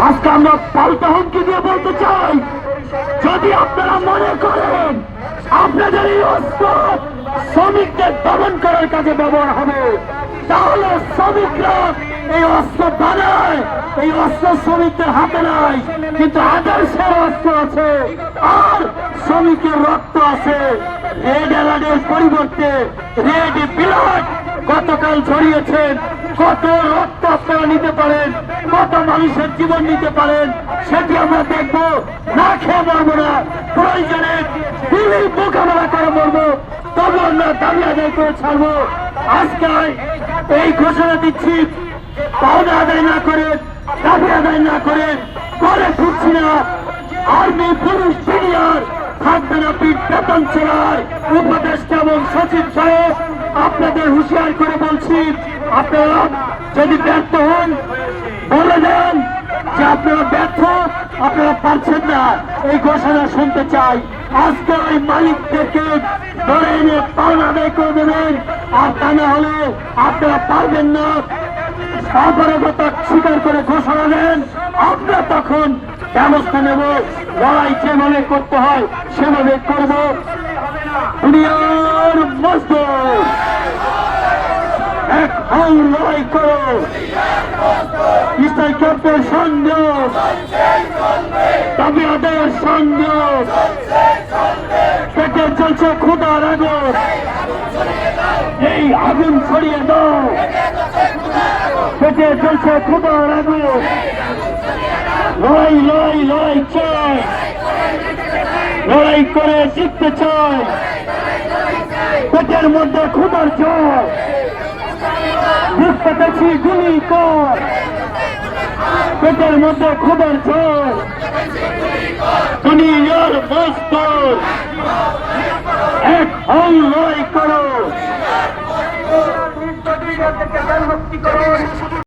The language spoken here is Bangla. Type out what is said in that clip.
আজকে আমরা পাল্টা হুমকি দিয়ে বলতে চাই, যদি আপনারা মনে করেন আপনাদের এই অস্ত্র শ্রমিকদের দমন করার কাজে ব্যবহার হবে, তাহলে শ্রমিকরা এই অস্ত্র বানায়, এই অস্ত্র শ্রমিকদের হাতে নাই, কিন্তু আদর্শের অস্ত্র আছে আর শ্রমিকের রক্ত আছে। রেড অ্যালার্টের পরিবর্তে রেড ব্লাড গতকাল ছড়িয়েছেন। কত রক্ত আপনারা নিতে পারেন, কত মানুষের জীবন নিতে পারেন, সেটি আমরা দেখবো। না খেয়ে মরবো না, প্রয়োজনে দিল্লির মোকাবেলা করে মরবো, তবে আমরা দাবি আদায় করে ছাড়বো। আজকে এই ঘোষণা দিচ্ছি, পাওনা আদায় না করে, দাবি আদায় না করে করে ঢুকছি না। আর্মি পুলিশ সিনিয়র থাকবে না পিঠ বেতন ছেড়ার উপদেষ্টা এবং সচিব সাহেব, আপনাদের হুঁশিয়ার করে বলছি, আপনারা যদি ব্যর্থ হন বলে দেন যে আপনারা ব্যর্থ, আপনারা পারছেন না, এই ঘোষণা শুনতে চাই। আজকে ওই মালিকদেরকে ধরে এনে পাওনা আদায় করে দেবেন, আর তা না হলে আপনারা পারবেন না। অপরাধতা স্বীকার করে ঘোষণা দেন, আমরা তখন ব্যবস্থা নেব। লড়াই যেভাবে করতে হয় সেভাবে করব। দুনিয়ার মজদুর এক হও, লড়াই করো, ইসলাম ক্যাম্পের সংযোগ, দাবি আদায়ের সংযোগ, পেটে চলছে ক্ষুধার আগুন, এই আগুন ছড়িয়ে দাও, পেটে চলছে ক্ষুধার আগুন। লড়াই লড়াই লড়াই চাই, লড়াই করে জিততে চাই। পেটের মধ্যে ক্ষুধার জল, বুক পেতেছি গুলি কর, পেটের মধ্যে ক্ষুধার জল। দুনিয়ার মজদুর এক হও, লড়াই করো,